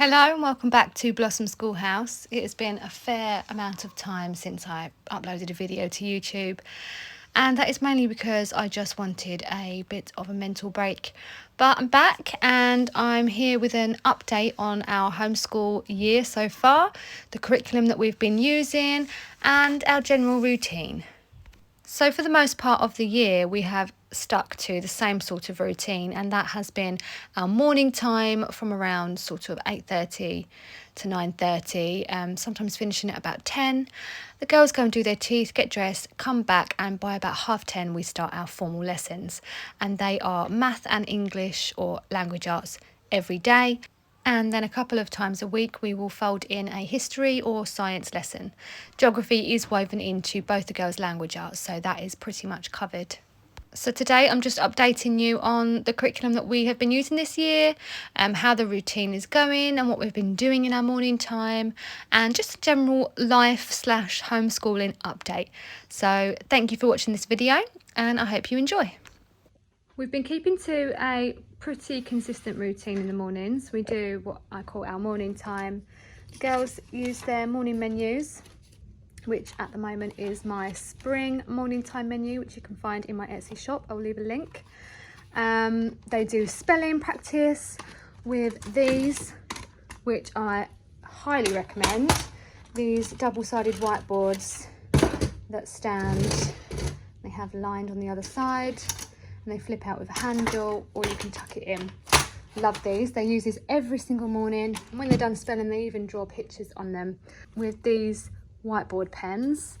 Hello and welcome back to Blossom Schoolhouse. It has been a fair amount of time since I uploaded a video to YouTube, and that is mainly because I just wanted a bit of a mental break. But I'm back and I'm here with an update on our homeschool year so far, the curriculum that we've been using and our general routine. So for the most part of the year, we have stuck to the same sort of routine, and that has been our morning time from around sort of 8:30 to 9:30, sometimes finishing at about 10. The girls go and do their teeth, get dressed, come back, and by about 10:30 we start our formal lessons, and they are math and English or language arts every day. And then a couple of times a week we will fold in a history or science lesson. Geography is woven into both the girls' language arts, so that is pretty much covered. So today I'm just updating you on the curriculum that we have been using this year, how the routine is going and what we've been doing in our morning time, and just a general life/homeschooling update. So thank you for watching this video and I hope you enjoy. We've been keeping to a pretty consistent routine in the mornings. We do what I call our morning time. The girls use their morning menus, which at the moment is my spring morning time menu, which you can find in my Etsy shop. I'll leave a link. They do spelling practice with these, which I highly recommend. These double-sided whiteboards that stand, they have lined on the other side, and they flip out with a handle, or you can tuck it in. Love these. They use these every single morning, and when they're done spelling they even draw pictures on them with these whiteboard pens.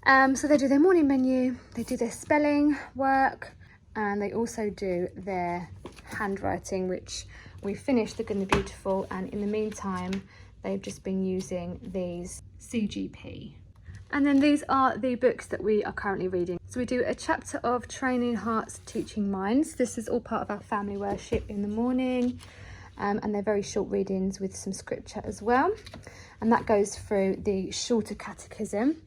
So they do their morning menu, they do their spelling work, and they also do their handwriting, which we finished the Good and the Beautiful, and in the meantime they've just been using these CGP. And then these are the books that we are currently reading. So we do a chapter of Training Hearts, Teaching Minds. This is all part of our family worship in the morning, and they're very short readings with some scripture as well. And that goes through the shorter catechism.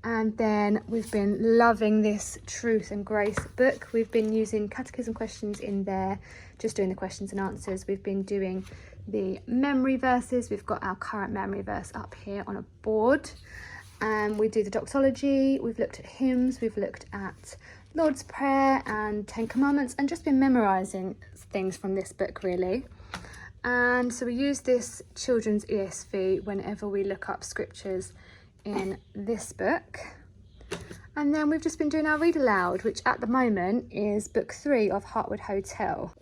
And then we've been loving this Truth and Grace book. We've been using catechism questions in there, just doing the questions and answers. We've been doing the memory verses. We've got our current memory verse up here on a board. We do the doxology, we've looked at hymns, we've looked at Lord's Prayer and 10 Commandments, and just been memorising things from this book really. And so we use this children's ESV whenever we look up scriptures in this book. And then we've just been doing our read aloud, which at the moment is book 3 of Heartwood Hotel.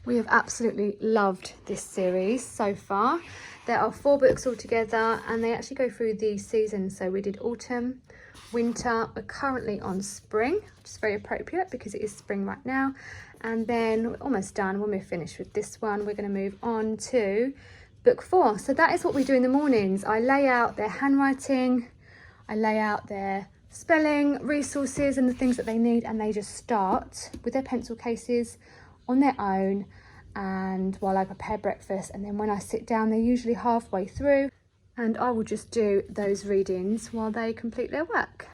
We have absolutely loved this series so far. There are 4 books altogether, and they actually go through the seasons. So we did autumn, winter, we're currently on spring, which is very appropriate because it is spring right now. And then we're almost done. When we're finished with this one, we're going to move on to book 4. So that is what we do in the mornings. I lay out their handwriting, I lay out their spelling, resources and the things that they need, and they just start with their pencil cases on their own, and while I prepare breakfast, and then when I sit down they're usually halfway through, and I will just do those readings while they complete their work.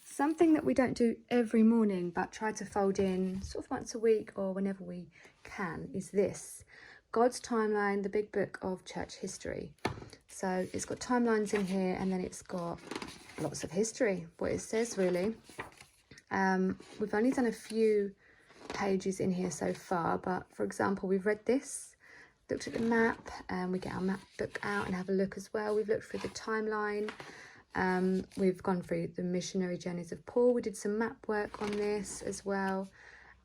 Something that we don't do every morning but try to fold in sort of once a week or whenever we can is this God's Timeline, the big book of church history. So it's got timelines in here, and then it's got lots of history, what it says really. We've only done a few pages in here so far, but for example we've read this, looked at the map, and we get our map book out and have a look as well. We've looked through the timeline, we've gone through the missionary journeys of Paul, we did some map work on this as well,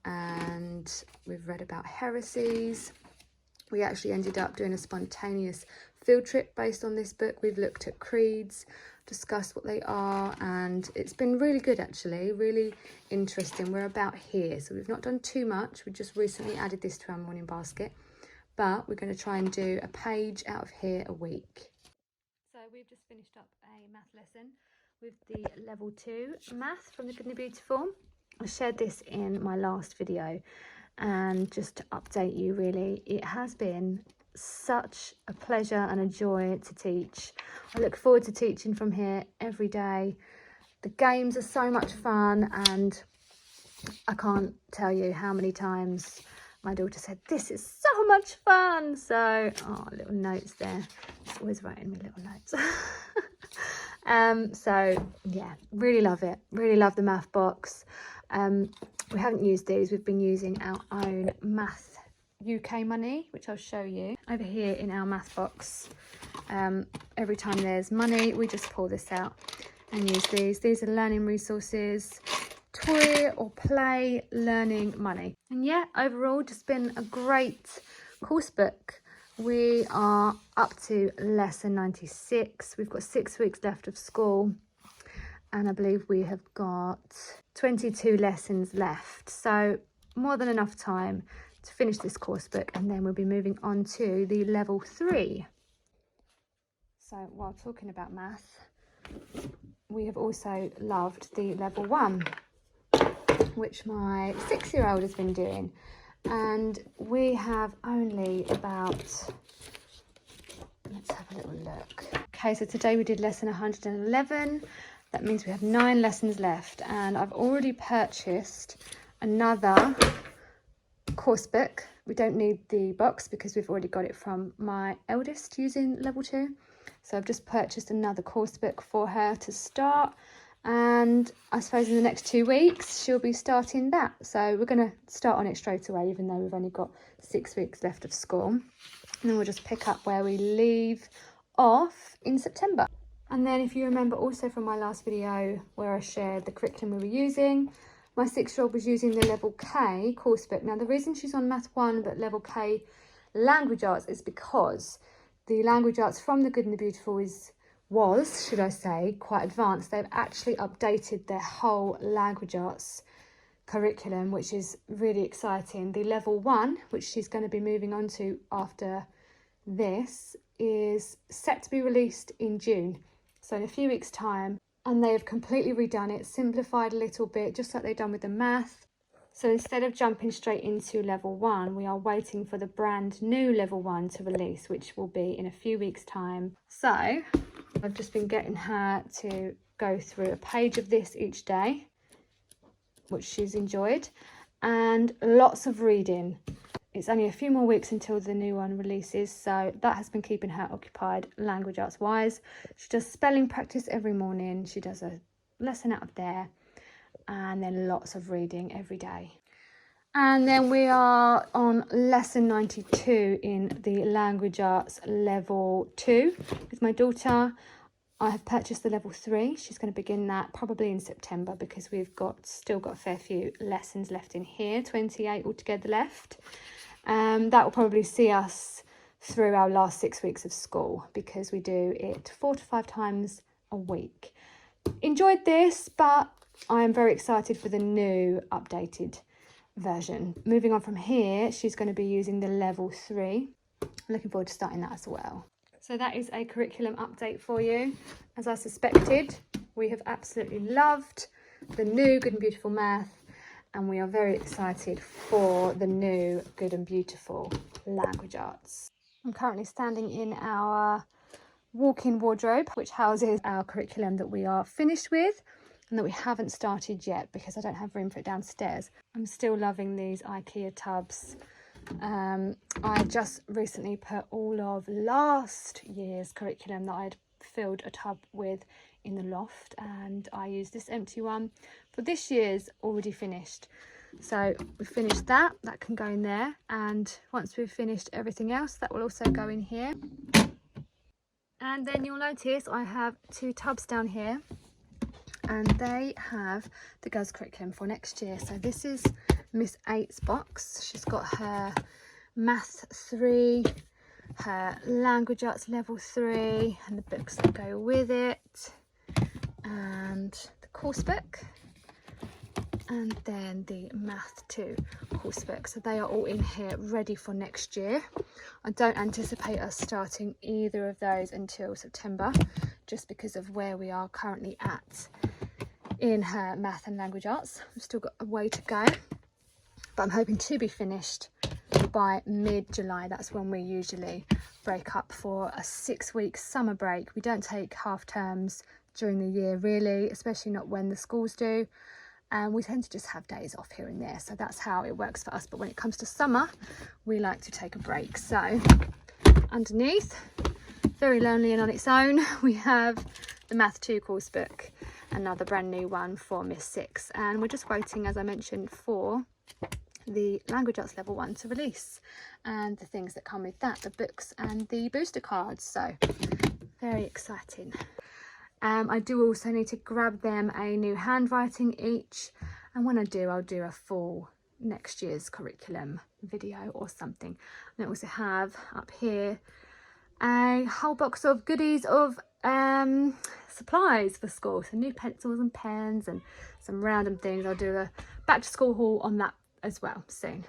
and we've read about heresies. We actually ended up doing a spontaneous field trip based on this book. We've looked at creeds, discussed what they are, and it's been really good actually, really interesting. We're about here, so we've not done too much. We just recently added this to our morning basket, but we're going to try and do a page out of here a week. So we've just finished up a math lesson with the level 2 math from the Good and the Beautiful. I shared this in my last video, and just to update you really, it has been such a pleasure and a joy to teach. I look forward to teaching from here every day. The games are so much fun, and I can't tell you how many times My daughter said, this is so much fun. So, oh, little notes there. She's always writing me little notes. So yeah, really love it. Really love the math box. We haven't used these. We've been using our own Math UK money, which I'll show you. Over here in our math box, every time there's money, we just pull this out and use these. These are learning resources, toy or play learning money. And yeah, overall just been a great course book. We are up to lesson 96. We've got 6 weeks left of school, and I believe we have got 22 lessons left, so more than enough time to finish this course book, and then we'll be moving on to the level 3. So while talking about math, we have also loved the level 1, which my 6-year-old has been doing, and we have only about, let's have a little look. Okay, so today we did lesson 111. That means we have 9 lessons left, and I've already purchased another course book. We don't need the box because we've already got it from my eldest using level 2. So I've just purchased another course book for her to start, and I suppose in the next 2 weeks she'll be starting that. So we're going to start on it straight away, even though we've only got 6 weeks left of school, and then we'll just pick up where we leave off in September. And then if you remember also from my last video where I shared the curriculum we were using, my 6-year-old was using the level K course book. Now the reason she's on math 1 but level K language arts is because the language arts from the Good and the Beautiful was, should I say, quite advanced. They've actually updated their whole language arts curriculum, which is really exciting. The level 1, which she's going to be moving on to after this, is set to be released in June, so in a few weeks' time, and they have completely redone it, simplified a little bit, just like they've done with the math. So instead of jumping straight into level 1, we are waiting for the brand new level 1 to release, which will be in a few weeks' time. So I've just been getting her to go through a page of this each day, which she's enjoyed, and lots of reading. It's only a few more weeks until the new one releases, so that has been keeping her occupied language arts wise. She does spelling practice every morning. She does a lesson out of there, and then lots of reading every day. And then we are on lesson 92 in the language arts level 2 with my daughter. I have purchased the level 3. She's going to begin that probably in September because we've still got a fair few lessons left in here, 28 altogether left. That will probably see us through our last 6 weeks of school because we do it 4 to 5 times a week. Enjoyed this, but I am very excited for the new updated version. Moving on from here, she's going to be using the level 3. I'm looking forward to starting that as well. So that is a curriculum update for you. As I suspected, we have absolutely loved the new Good and Beautiful Math, and we are very excited for the new Good and Beautiful Language Arts. I'm currently standing in our walk-in wardrobe, which houses our curriculum that we are finished with and that we haven't started yet because I don't have room for it downstairs. I'm still loving these IKEA tubs. I just recently put all of last year's curriculum that I'd filled a tub with in the loft, and I used this empty one for this year's already finished. So we've finished that can go in there, and once we've finished everything else, that will also go in here. And then you'll notice I have 2 tubs down here, and they have the girls' curriculum for next year. So this is Miss 8's box. She's got her Math 3, her Language Arts Level 3, and the books that go with it, and the course book, and then the Math 2 course book. So they are all in here ready for next year. I don't anticipate us starting either of those until September, just because of where we are currently at in her math and language arts. We've still got a way to go, but I'm hoping to be finished by mid-July. That's when we usually break up for a 6-week summer break. We don't take half terms during the year really, especially not when the schools do. and we tend to just have days off here and there, so that's how it works for us. But when it comes to summer, we like to take a break. So underneath, very lonely and on its own, we have the Math 2 course book, another brand new one for Miss 6, and we're just waiting, as I mentioned, for the Language Arts Level 1 to release, and the things that come with that, the books and the booster cards. So very exciting. I do also need to grab them a new handwriting each, and when I do, I'll do a full next year's curriculum video or something. And I also have up here a whole box of goodies of supplies for school, so new pencils and pens and some random things. I'll do a back to school haul on that as well soon.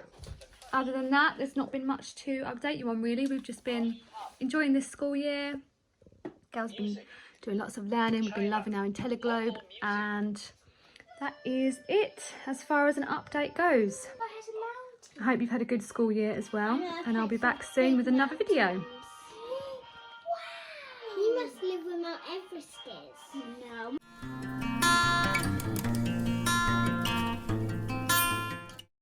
Other than that, there's not been much to update you on really. We've just been enjoying this school year. Girls been doing lots of learning. We've been loving our IntelliGlobe, and that is it as far as an update goes. I hope you've had a good school year as well, and I'll be back soon with another video. You must live with Mount Everesters. No.